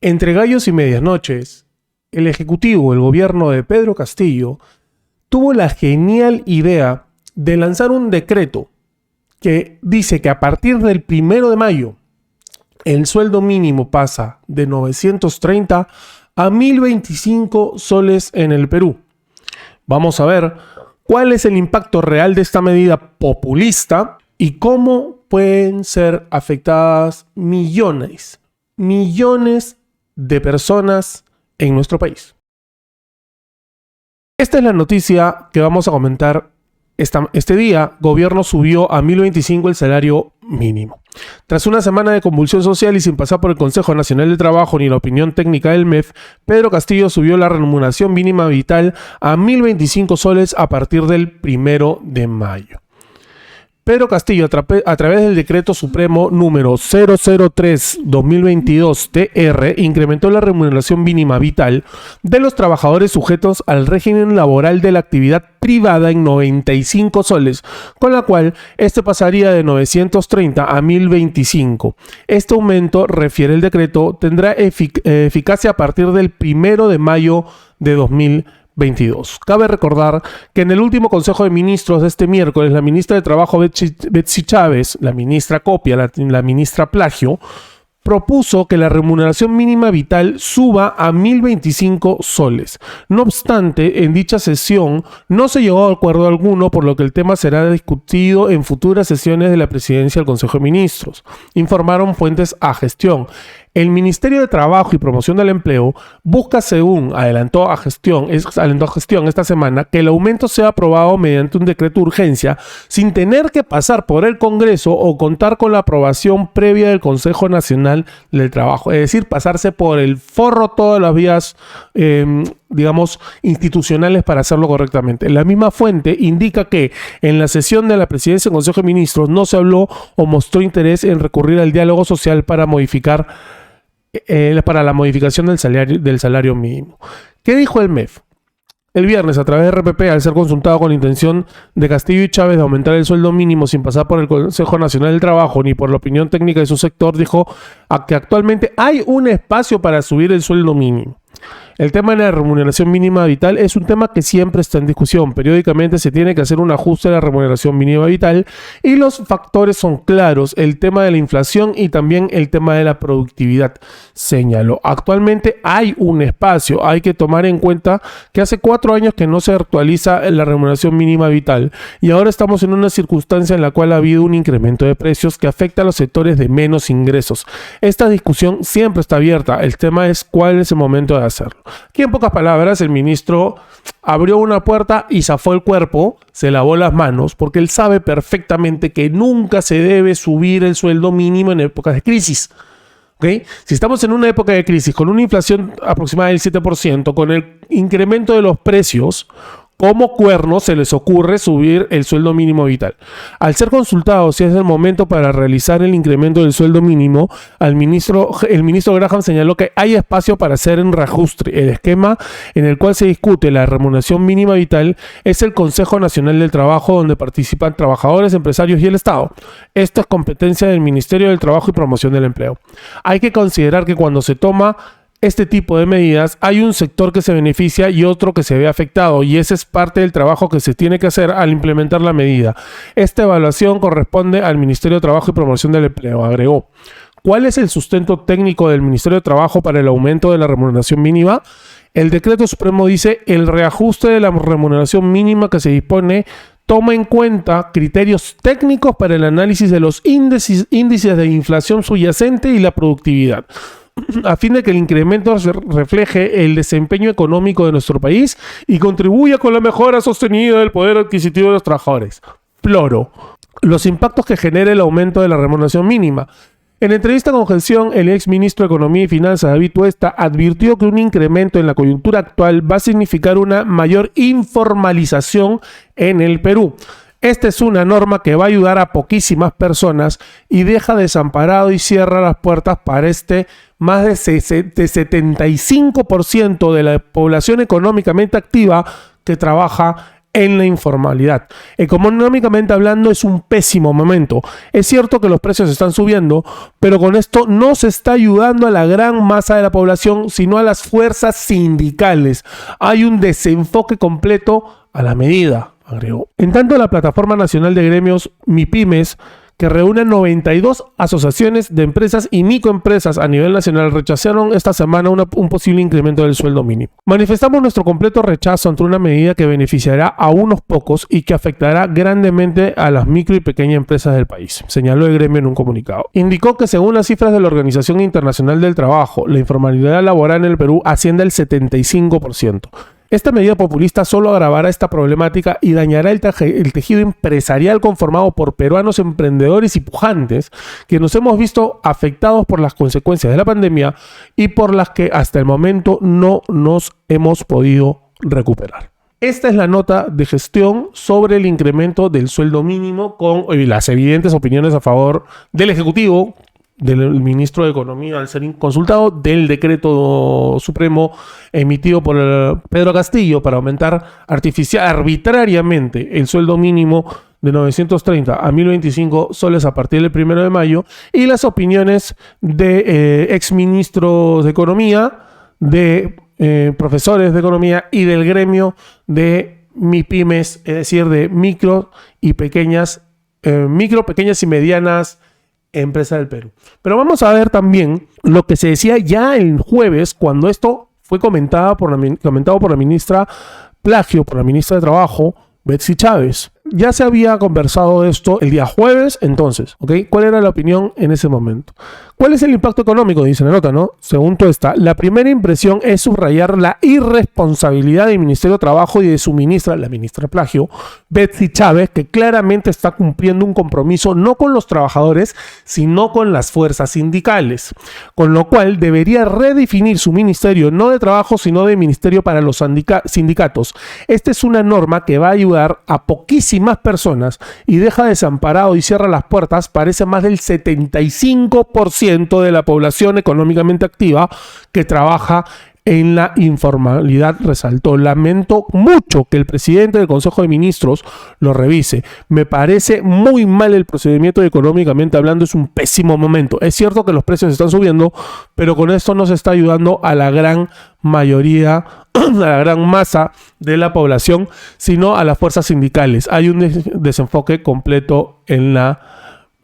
Entre gallos y medianoches, el Ejecutivo, el gobierno de Pedro Castillo, tuvo la genial idea de lanzar un decreto que dice que a partir del 1 de mayo el sueldo mínimo pasa de 930 a 1025 soles en el Perú. Vamos a ver cuál es el impacto real de esta medida populista y cómo pueden ser afectadas millones de personas en nuestro país. Esta es la noticia que vamos a comentar este día. Gobierno subió a 1025 el salario mínimo. Tras una semana de convulsión social y sin pasar por el Consejo Nacional de Trabajo ni la opinión técnica del MEF, Pedro Castillo subió la remuneración mínima vital a 1025 soles a partir del 1 de mayo. Pedro Castillo, a través del Decreto Supremo número 003-2022-TR, incrementó la remuneración mínima vital de los trabajadores sujetos al régimen laboral de la actividad privada en 95 soles, con la cual este pasaría de 930 a 1025. Este aumento, refiere el decreto, tendrá eficacia a partir del 1 de mayo de 2022. Cabe recordar que en el último Consejo de Ministros de este miércoles, la ministra de Trabajo Betsy Chávez, la ministra Copia, la ministra Plagio, propuso que la remuneración mínima vital suba a 1025 soles. No obstante, en dicha sesión no se llegó a acuerdo alguno, por lo que el tema será discutido en futuras sesiones de la presidencia del Consejo de Ministros, informaron fuentes a Gestión. El Ministerio de Trabajo y Promoción del Empleo busca, según adelantó a Gestión esta semana, que el aumento sea aprobado mediante un decreto de urgencia sin tener que pasar por el Congreso o contar con la aprobación previa del Consejo Nacional del Trabajo. Es decir, pasarse por el forro todas las vías, institucionales para hacerlo correctamente. La misma fuente indica que en la sesión de la presidencia del Consejo de Ministros no se habló o mostró interés en recurrir al diálogo social para la modificación del salario mínimo. ¿Qué dijo el MEF? El viernes, a través de RPP, al ser consultado con la intención de Castillo y Chávez de aumentar el sueldo mínimo sin pasar por el Consejo Nacional del Trabajo ni por la opinión técnica de su sector, dijo que actualmente hay un espacio para subir el sueldo mínimo. El tema de la remuneración mínima vital es un tema que siempre está en discusión. Periódicamente se tiene que hacer un ajuste de la remuneración mínima vital y los factores son claros: el tema de la inflación y también el tema de la productividad, señaló. Actualmente hay un espacio. Hay que tomar en cuenta que hace 4 años que no se actualiza la remuneración mínima vital y ahora estamos en una circunstancia en la cual ha habido un incremento de precios que afecta a los sectores de menos ingresos. Esta discusión siempre está abierta. El tema es cuál es el momento de hacerlo. Aquí, en pocas palabras, el ministro abrió una puerta y zafó el cuerpo, se lavó las manos, porque él sabe perfectamente que nunca se debe subir el sueldo mínimo en épocas de crisis. ¿Okay? Si estamos en una época de crisis con una inflación aproximada del 7%, con el incremento de los precios, ¿cómo cuernos se les ocurre subir el sueldo mínimo vital? Al ser consultado si es el momento para realizar el incremento del sueldo mínimo, el ministro Graham señaló que hay espacio para hacer un reajuste. El esquema en el cual se discute la remuneración mínima vital es el Consejo Nacional del Trabajo, donde participan trabajadores, empresarios y el Estado. Esto es competencia del Ministerio del Trabajo y Promoción del Empleo. Hay que considerar que cuando se toma este tipo de medidas, hay un sector que se beneficia y otro que se ve afectado, y ese es parte del trabajo que se tiene que hacer al implementar la medida. Esta evaluación corresponde al Ministerio de Trabajo y Promoción del Empleo, agregó. ¿Cuál es el sustento técnico del Ministerio de Trabajo para el aumento de la remuneración mínima? El Decreto Supremo dice: el reajuste de la remuneración mínima que se dispone toma en cuenta criterios técnicos para el análisis de los índices de inflación subyacente y la productividad, a fin de que el incremento refleje el desempeño económico de nuestro país y contribuya con la mejora sostenida del poder adquisitivo de los trabajadores. Ploro. Los impactos que genera el aumento de la remuneración mínima. En entrevista con Gestión, el ex ministro de Economía y Finanzas, David Tuesta, advirtió que un incremento en la coyuntura actual va a significar una mayor informalización en el Perú. Esta es una norma que va a ayudar a poquísimas personas y deja desamparado y cierra las puertas para más de 75% de la población económicamente activa que trabaja en la informalidad. Económicamente hablando es un pésimo momento. Es cierto que los precios están subiendo, pero con esto no se está ayudando a la gran masa de la población, sino a las fuerzas sindicales. Hay un desenfoque completo a la medida, agregó. En tanto, la Plataforma Nacional de Gremios MIPYMES, que reúne 92 asociaciones de empresas y microempresas a nivel nacional, rechazaron esta semana un posible incremento del sueldo mínimo. Manifestamos nuestro completo rechazo ante una medida que beneficiará a unos pocos y que afectará grandemente a las micro y pequeñas empresas del país, señaló el gremio en un comunicado. Indicó que según las cifras de la Organización Internacional del Trabajo, la informalidad laboral en el Perú asciende al 75%. Esta medida populista solo agravará esta problemática y dañará el tejido empresarial conformado por peruanos emprendedores y pujantes que nos hemos visto afectados por las consecuencias de la pandemia y por las que hasta el momento no nos hemos podido recuperar. Esta es la nota de gestión sobre el incremento del sueldo mínimo con las evidentes opiniones a favor del Ejecutivo, del ministro de Economía al ser consultado, del decreto supremo emitido por Pedro Castillo para aumentar arbitrariamente el sueldo mínimo de 930 a 1025 soles a partir del 1 de mayo, y las opiniones de exministros de Economía, de profesores de Economía y del gremio de MIPYMES, es decir, de micro, pequeñas y medianas empresa del Perú. Pero vamos a ver también lo que se decía ya el jueves, cuando esto fue comentado por la ministra Plagio, por la ministra de Trabajo, Betsy Chávez. Ya se había conversado esto el día jueves, entonces, ¿ok? ¿Cuál era la opinión en ese momento? ¿Cuál es el impacto económico? Dice la nota, ¿no? Según todo esta, la primera impresión es subrayar la irresponsabilidad del Ministerio de Trabajo y de su ministra, la ministra Plagio, Betsy Chávez, que claramente está cumpliendo un compromiso no con los trabajadores, sino con las fuerzas sindicales, con lo cual debería redefinir su ministerio no de trabajo, sino de ministerio para los sindicatos. Esta es una norma que va a ayudar a poquísimas personas y deja desamparado y cierra las puertas, parece más del 75% de la población económicamente activa que trabaja en la informalidad, resaltó. Lamento mucho que el presidente del Consejo de Ministros lo revise. Me parece muy mal el procedimiento y económicamente hablando es un pésimo momento. Es cierto que los precios están subiendo, pero con esto no se está ayudando a la gran mayoría, a la gran masa de la población, sino a las fuerzas sindicales. Hay un desenfoque completo en la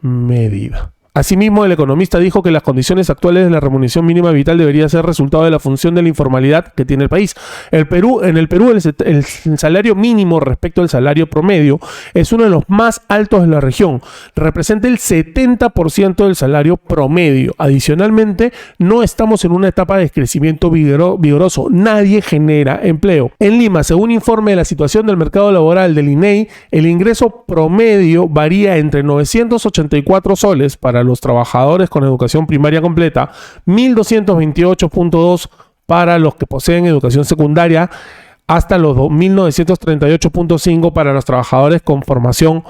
medida. Asimismo, el economista dijo que las condiciones actuales de la remuneración mínima vital debería ser resultado de la función de la informalidad que tiene el país. En el Perú, el salario mínimo respecto al salario promedio es uno de los más altos de la región. Representa el 70% del salario promedio. Adicionalmente, no estamos en una etapa de crecimiento vigoroso. Nadie genera empleo. En Lima, según informe de la situación del mercado laboral del INEI, el ingreso promedio varía entre 984 soles para los trabajadores con educación primaria completa, 1.228.2 para los que poseen educación secundaria, hasta los 2.938.5 para los trabajadores con formación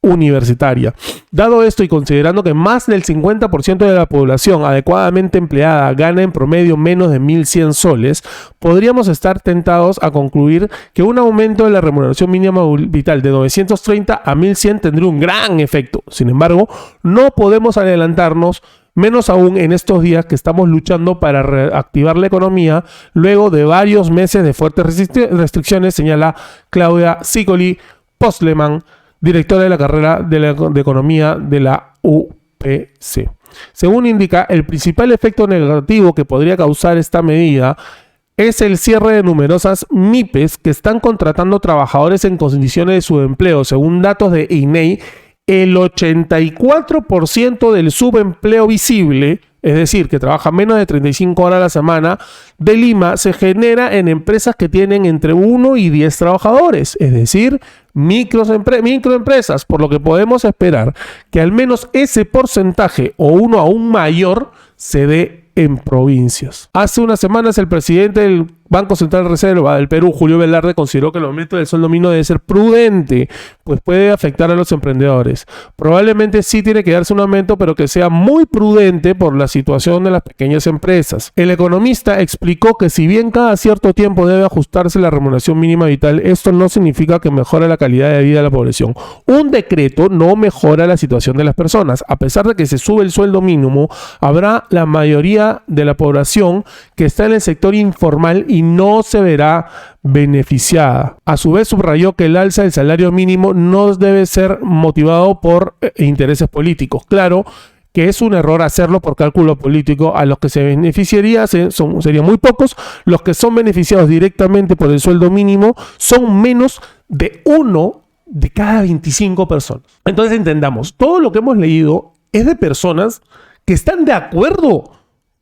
universitaria. Dado esto y considerando que más del 50% de la población adecuadamente empleada gana en promedio menos de 1.100 soles, podríamos estar tentados a concluir que un aumento de la remuneración mínima vital de 930 a 1.100 tendría un gran efecto. Sin embargo, no podemos adelantarnos, menos aún en estos días que estamos luchando para reactivar la economía luego de varios meses de fuertes restricciones, señala Claudia Sicoli Postleman, directora de la carrera de Economía de la UPC. Según indica, el principal efecto negativo que podría causar esta medida es el cierre de numerosas MIPES que están contratando trabajadores en condiciones de subempleo. Según datos de INEI, el 84% del subempleo visible, es decir, que trabaja menos de 35 horas a la semana, de Lima se genera en empresas que tienen entre 1 y 10 trabajadores, es decir, microempresas, por lo que podemos esperar que al menos ese porcentaje o uno aún mayor se dé en provincias. Hace unas semanas el presidente del Banco Central de Reserva del Perú, Julio Velarde, consideró que el aumento del sueldo mínimo debe ser prudente, pues puede afectar a los emprendedores. Probablemente sí tiene que darse un aumento, pero que sea muy prudente por la situación de las pequeñas empresas. El economista explicó que si bien cada cierto tiempo debe ajustarse la remuneración mínima vital, esto no significa que mejore la calidad de vida de la población. Un decreto no mejora la situación de las personas. A pesar de que se sube el sueldo mínimo, habrá la mayoría de la población que está en el sector informal y no se verá beneficiada. A su vez, subrayó que el alza del salario mínimo no debe ser motivado por intereses políticos. Claro que es un error hacerlo por cálculo político. A los que se beneficiaría serían muy pocos. Los que son beneficiados directamente por el sueldo mínimo son menos de 1 de cada 25 personas. Entonces entendamos, todo lo que hemos leído es de personas que están de acuerdo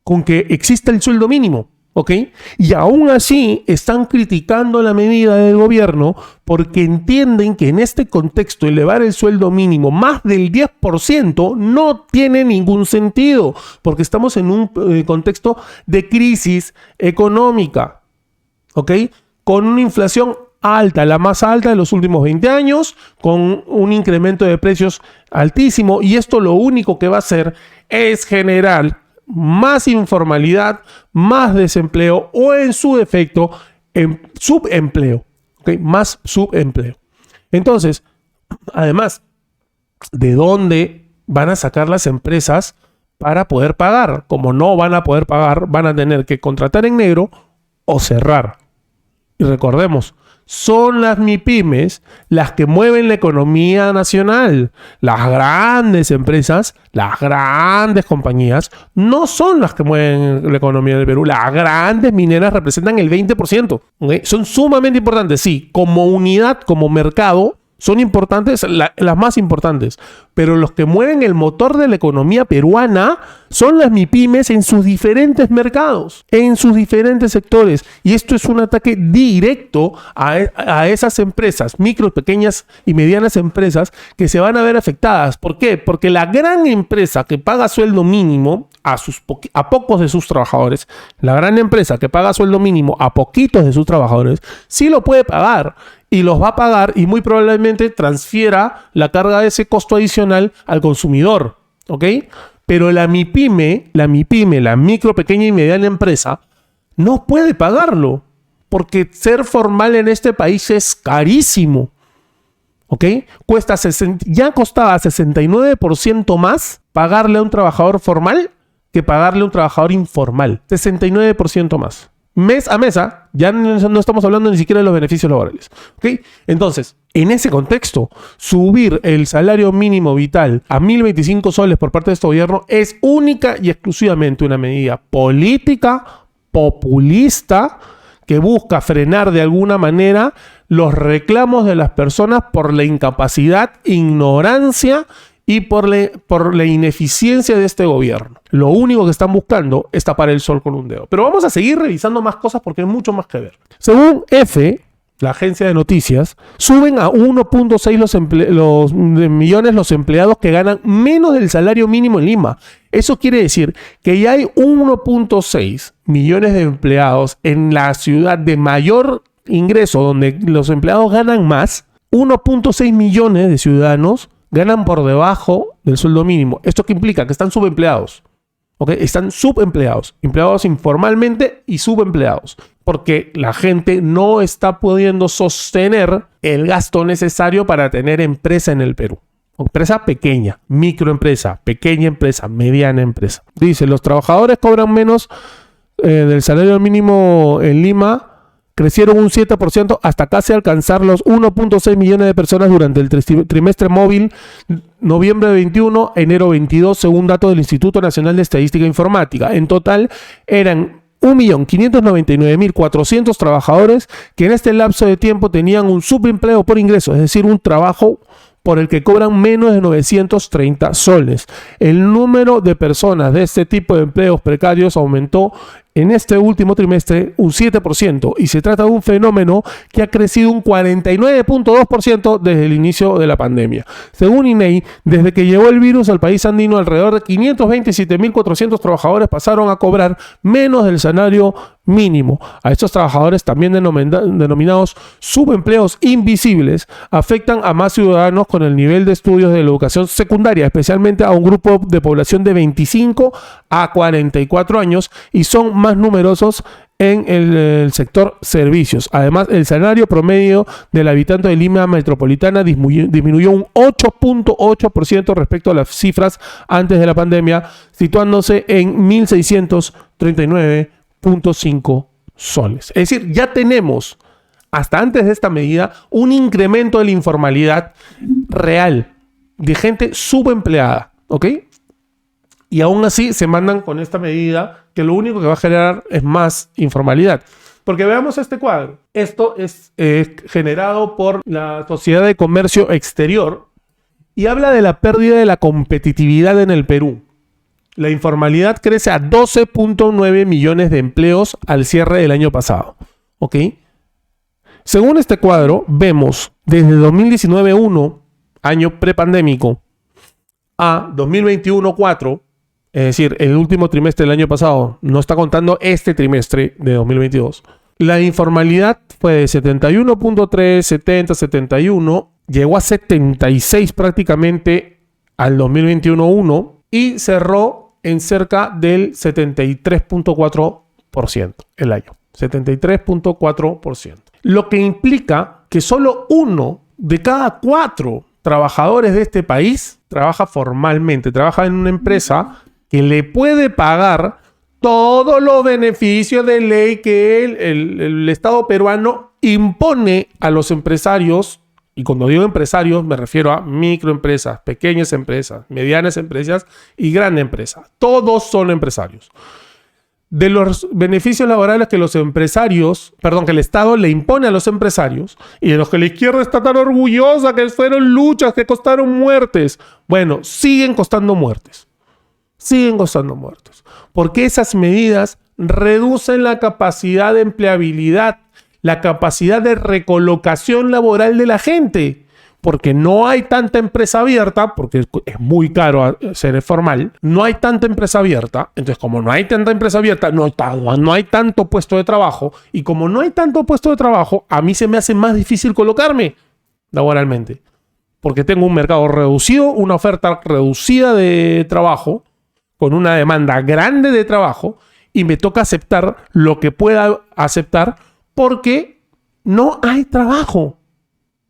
con que exista el sueldo mínimo, ¿ok? Y aún así están criticando la medida del gobierno porque entienden que en este contexto elevar el sueldo mínimo más del 10% no tiene ningún sentido, porque estamos en un contexto de crisis económica, ¿ok? Con una inflación alta, la más alta de los últimos 20 años, con un incremento de precios altísimo, y esto lo único que va a hacer es generar más informalidad, más desempleo o en su defecto subempleo, ¿okay? Más subempleo. Entonces, además, ¿de dónde van a sacar las empresas para poder pagar? Como no van a poder pagar, van a tener que contratar en negro o cerrar. Y recordemos, son las MIPYMES las que mueven la economía nacional. Las grandes empresas, las grandes compañías, no son las que mueven la economía del Perú. Las grandes mineras representan el 20%. ¿Okay? Son sumamente importantes, sí, como unidad, como mercado, son importantes, las más importantes, pero los que mueven el motor de la economía peruana son las MIPYMES en sus diferentes mercados, en sus diferentes sectores. Y esto es un ataque directo a esas empresas, micro, pequeñas y medianas empresas que se van a ver afectadas. ¿Por qué? Porque la gran empresa que paga sueldo mínimo a pocos de sus trabajadores, la gran empresa que paga sueldo mínimo a poquitos de sus trabajadores, sí lo puede pagar. Y los va a pagar y muy probablemente transfiera la carga de ese costo adicional al consumidor, ¿ok? Pero la MIPYME, la micro, pequeña y mediana empresa, no puede pagarlo porque ser formal en este país es carísimo, ¿ok? Ya costaba 69% más pagarle a un trabajador formal que pagarle a un trabajador informal, 69% más. Mes a mes, ya no estamos hablando ni siquiera de los beneficios laborales. ¿Okay? Entonces, en ese contexto, subir el salario mínimo vital a 1.025 soles por parte de este gobierno es única y exclusivamente una medida política, populista, que busca frenar de alguna manera los reclamos de las personas por la incapacidad, ignorancia y por la ineficiencia de este gobierno. Lo único que están buscando es tapar el sol con un dedo. Pero vamos a seguir revisando más cosas porque hay mucho más que ver. Según EFE, la agencia de noticias, suben a 1.6 millones los empleados que ganan menos del salario mínimo en Lima. Eso quiere decir que ya hay 1.6 millones de empleados en la ciudad de mayor ingreso, donde los empleados ganan más. 1.6 millones de ciudadanos ganan por debajo del sueldo mínimo. ¿Esto qué implica? Que están subempleados. ¿Okay? Están subempleados, empleados informalmente y subempleados, porque la gente no está pudiendo sostener el gasto necesario para tener empresa en el Perú. Empresa pequeña, microempresa, pequeña empresa, mediana empresa. Dice, los trabajadores cobran menos del salario mínimo en Lima, crecieron un 7% hasta casi alcanzar los 1.6 millones de personas durante el trimestre móvil noviembre 21, enero 22, según datos del Instituto Nacional de Estadística e Informática. En total eran 1.599.400 trabajadores que en este lapso de tiempo tenían un subempleo por ingreso, es decir, un trabajo por el que cobran menos de 930 soles. El número de personas de este tipo de empleos precarios aumentó en este último trimestre un 7% y se trata de un fenómeno que ha crecido un 49.2% desde el inicio de la pandemia. Según INEI, desde que llegó el virus al país andino, alrededor de 527.400 trabajadores pasaron a cobrar menos del salario mínimo. A estos trabajadores, también denominados subempleos invisibles, afectan a más ciudadanos con el nivel de estudios de la educación secundaria, especialmente a un grupo de población de 25 a 44 años, y son más numerosos en el sector servicios. Además, el salario promedio del habitante de Lima metropolitana disminuyó un 8.8% respecto a las cifras antes de la pandemia, situándose en 1.639.5 soles. Es decir, ya tenemos, hasta antes de esta medida, un incremento de la informalidad real, de gente subempleada, ¿ok? Y aún así se mandan con esta medida que lo único que va a generar es más informalidad. Porque veamos este cuadro. Esto es generado por la Sociedad de Comercio Exterior y habla de la pérdida de la competitividad en el Perú. La informalidad crece a 12.9 millones de empleos al cierre del año pasado. ¿Ok? Según este cuadro, vemos desde 2019-1, año prepandémico, a 2021-4, es decir, el último trimestre del año pasado, no está contando este trimestre de 2022. La informalidad fue de 71.3, 70, 71, llegó a 76 prácticamente al 2021-1 y cerró en cerca del 73.4% el año. 73.4%. Lo que implica que solo 1 de cada 4 trabajadores de este país trabaja formalmente, trabaja en una empresa que le puede pagar todos los beneficios de ley que el Estado peruano impone a los empresarios. Y cuando digo empresarios me refiero a microempresas, pequeñas empresas, medianas empresas y grandes empresas. Todos son empresarios. De los beneficios laborales que los empresarios, que el Estado le impone a los empresarios y de los que la izquierda está tan orgullosa, que fueron luchas, que costaron muertes. Bueno, siguen costando muertes. Siguen costando muertos. Porque esas medidas reducen la capacidad de empleabilidad, la capacidad de recolocación laboral de la gente. Porque no hay tanta empresa abierta, porque es muy caro ser formal, no hay tanta empresa abierta. Entonces, como no hay tanta empresa abierta, no hay tanto puesto de trabajo. Y como no hay tanto puesto de trabajo, a mí se me hace más difícil colocarme laboralmente. Porque tengo un mercado reducido, una oferta reducida de trabajo, con una demanda grande de trabajo, y me toca aceptar lo que pueda aceptar porque no hay trabajo.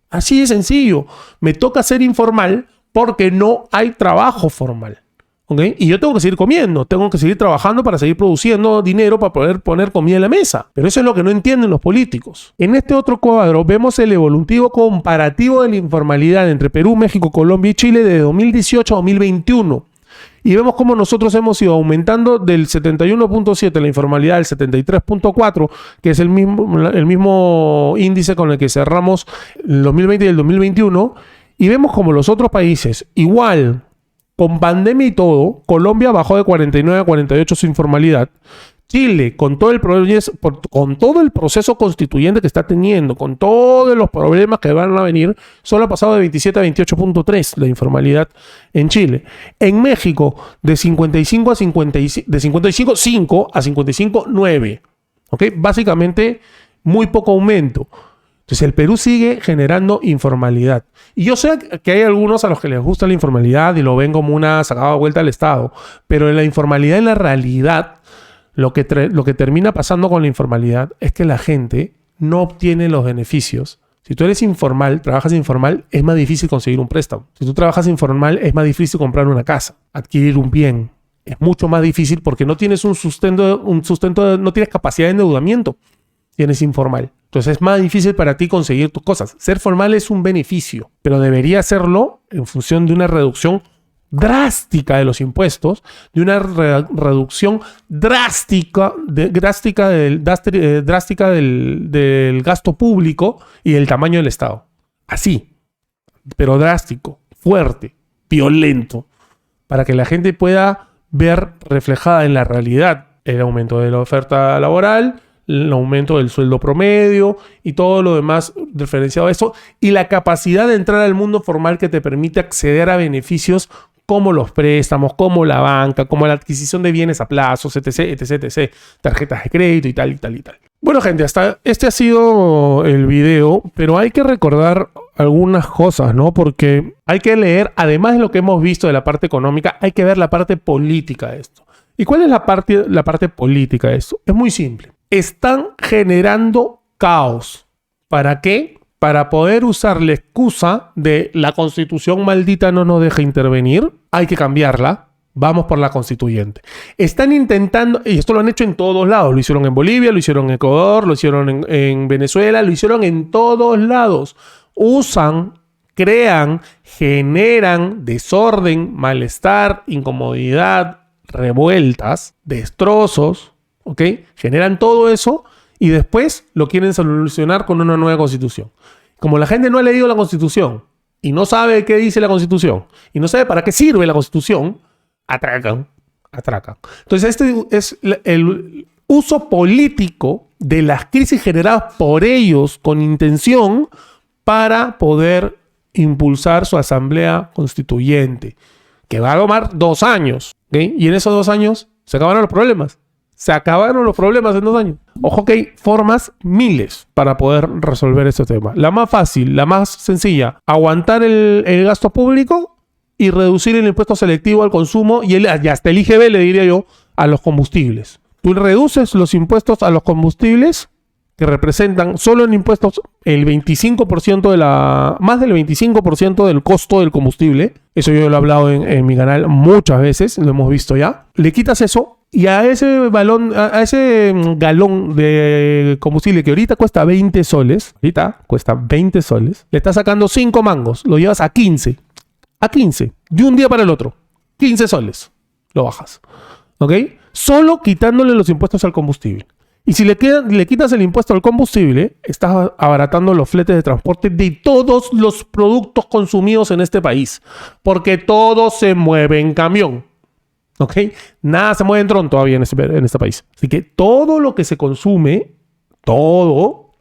Así de sencillo. Me toca ser informal porque no hay trabajo formal. ¿Okay? Y yo tengo que seguir comiendo, tengo que seguir trabajando para seguir produciendo dinero para poder poner comida en la mesa. Pero eso es lo que no entienden los políticos. En este otro cuadro vemos el evolutivo comparativo de la informalidad entre Perú, México, Colombia y Chile de 2018 a 2021. Y vemos cómo nosotros hemos ido aumentando del 71.7 la informalidad al 73.4, que es el mismo índice con el que cerramos el 2020 y el 2021. Y vemos como los otros países, igual, con pandemia y todo, Colombia bajó de 49 a 48 su informalidad. Chile, con todo el proceso constituyente que está teniendo, con todos los problemas que van a venir, solo ha pasado de 27 a 28.3 la informalidad en Chile. En México, de 55.5 a 55.9. ¿Ok? Básicamente, muy poco aumento. Entonces, el Perú sigue generando informalidad. Y yo sé que hay algunos a los que les gusta la informalidad y lo ven como una sacada vuelta al Estado, pero en la informalidad, en la realidad, lo que termina pasando con la informalidad es que la gente no obtiene los beneficios. Si tú eres informal, trabajas informal, es más difícil conseguir un préstamo. Si tú trabajas informal, es más difícil comprar una casa, adquirir un bien. Es mucho más difícil porque no tienes no tienes capacidad de endeudamiento. Tienes informal. Entonces es más difícil para ti conseguir tus cosas. Ser formal es un beneficio, pero debería serlo en función de una reducción drástica de los impuestos, de una reducción drástica del gasto público y del tamaño del Estado. Así, pero drástico, fuerte, violento, para que la gente pueda ver reflejada en la realidad el aumento de la oferta laboral, el aumento del sueldo promedio y todo lo demás referenciado a eso, y la capacidad de entrar al mundo formal que te permite acceder a beneficios como los préstamos, como la banca, como la adquisición de bienes a plazos, etc, etc, etc, tarjetas de crédito y tal, y tal, y tal. Bueno, gente, hasta este ha sido el video, pero hay que recordar algunas cosas, ¿no? Porque hay que leer, además de lo que hemos visto de la parte económica, hay que ver la parte política de esto. ¿Y cuál es la parte política de esto? Es muy simple. Están generando caos. ¿Para qué? Para poder usar la excusa de la Constitución maldita no nos deja intervenir, hay que cambiarla. Vamos por la constituyente. Están intentando, y esto lo han hecho en todos lados, lo hicieron en Bolivia, lo hicieron en Ecuador, lo hicieron en Venezuela, lo hicieron en todos lados. Usan, crean, generan desorden, malestar, incomodidad, revueltas, destrozos, ¿ok? Generan todo eso y después lo quieren solucionar con una nueva constitución. Como la gente no ha leído la constitución y no sabe qué dice la constitución y no sabe para qué sirve la constitución, atracan. Entonces este es el uso político de las crisis generadas por ellos con intención para poder impulsar su asamblea constituyente, que va a tomar 2 años, ¿okay? Y en esos 2 años se acabaron los problemas. Se acabaron los problemas en 2 años. Ojo que hay formas miles para poder resolver este tema. La más fácil, la más sencilla, aguantar el gasto público y reducir el impuesto selectivo al consumo y hasta el IGB, le diría yo, a los combustibles. Tú reduces los impuestos a los combustibles, que representan solo en impuestos el 25% más del 25% del costo del combustible. Eso yo lo he hablado en mi canal muchas veces, lo hemos visto ya. Le quitas eso y a ese galón de combustible que ahorita cuesta 20 soles, le estás sacando 5 mangos, lo llevas a 15. A 15, de un día para el otro. 15 soles, lo bajas. ¿Ok? Solo quitándole los impuestos al combustible. Y si le quitas el impuesto al combustible, estás abaratando los fletes de transporte de todos los productos consumidos en este país. Porque todo se mueve en camión. ¿Ok? Nada se mueve en dron todavía en este país. Así que todo lo que se consume, todo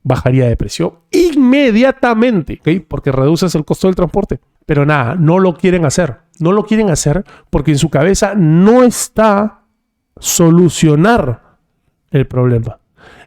bajaría de precio inmediatamente. ¿Ok? Porque reduces el costo del transporte. Pero nada, no lo quieren hacer. No lo quieren hacer porque en su cabeza no está solucionar el problema.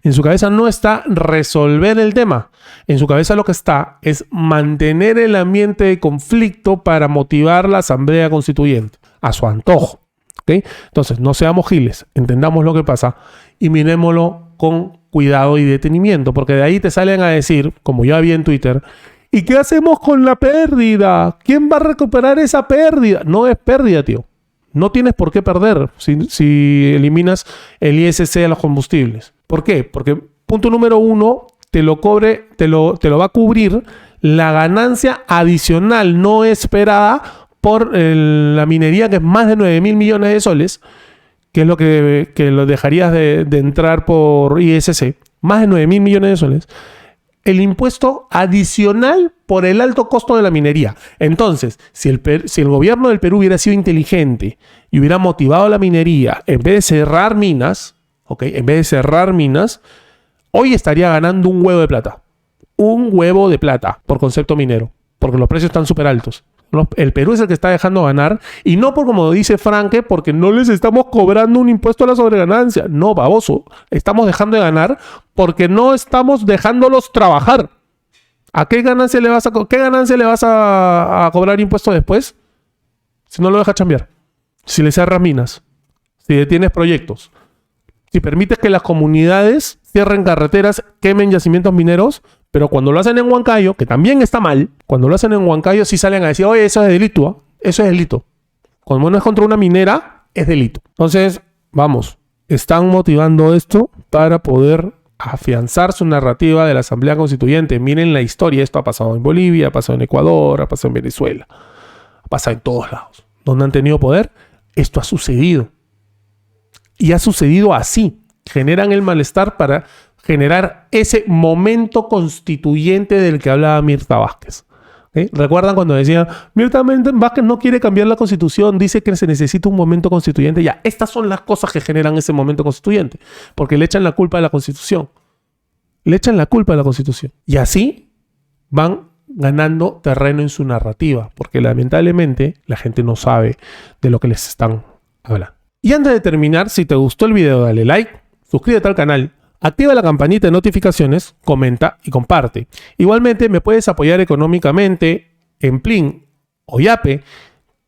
En su cabeza no está resolver el tema. En su cabeza lo que está es mantener el ambiente de conflicto para motivar la asamblea constituyente a su antojo. ¿Okay? Entonces, no seamos giles, entendamos lo que pasa y mirémoslo con cuidado y detenimiento, porque de ahí te salen a decir, como yo había en Twitter, ¿y qué hacemos con la pérdida? ¿Quién va a recuperar esa pérdida? No es pérdida, tío. No tienes por qué perder si eliminas el ISC a los combustibles. ¿Por qué? Porque punto número 1, te lo va a cubrir la ganancia adicional no esperada por la minería, que es más de 9.000 millones de soles, que es lo que lo dejarías de entrar por ISC, más de 9.000 millones de soles. El impuesto adicional por el alto costo de la minería. Entonces, si el gobierno del Perú hubiera sido inteligente y hubiera motivado la minería en vez de cerrar minas, ¿okay? En vez de cerrar minas, hoy estaría ganando un huevo de plata. Un huevo de plata por concepto minero, porque los precios están súper altos. El Perú es el que está dejando ganar, y no por como dice Franque, porque no les estamos cobrando un impuesto a la sobreganancia. No, baboso. Estamos dejando de ganar porque no estamos dejándolos trabajar. ¿A qué ganancia le vas a cobrar impuesto después? Si no lo dejas chambear. Si le cerras minas. Si detienes proyectos. Si permites que las comunidades cierren carreteras, quemen yacimientos mineros. Pero cuando lo hacen en Huancayo, que también está mal, cuando lo hacen en Huancayo sí salen a decir, oye, eso es delito, ¿eh? Eso es delito. Cuando no es contra una minera, es delito. Entonces, vamos, están motivando esto para poder afianzar su narrativa de la Asamblea Constituyente. Miren la historia, esto ha pasado en Bolivia, ha pasado en Ecuador, ha pasado en Venezuela, ha pasado en todos lados. Donde han tenido poder, esto ha sucedido. Y ha sucedido así. Generan el malestar para generar ese momento constituyente del que hablaba Mirta Vázquez. ¿Okay? ¿Recuerdan cuando decían, Mirta Vázquez no quiere cambiar la constitución, dice que se necesita un momento constituyente? Ya, estas son las cosas que generan ese momento constituyente, porque le echan la culpa a la constitución. Le echan la culpa a la constitución. Y así van ganando terreno en su narrativa, porque lamentablemente la gente no sabe de lo que les están hablando. Y antes de terminar, si te gustó el video, dale like, suscríbete al canal, activa la campanita de notificaciones, comenta y comparte. Igualmente me puedes apoyar económicamente en Plin o Yape,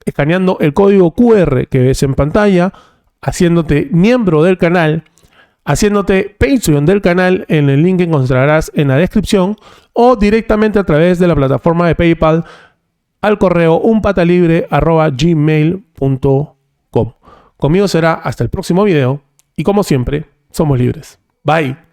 escaneando el código QR que ves en pantalla, haciéndote miembro del canal, haciéndote Patreon del canal en el link que encontrarás en la descripción, o directamente a través de la plataforma de PayPal al correo unpatalibre@gmail.com. Conmigo será hasta el próximo video y como siempre, somos libres. Bye.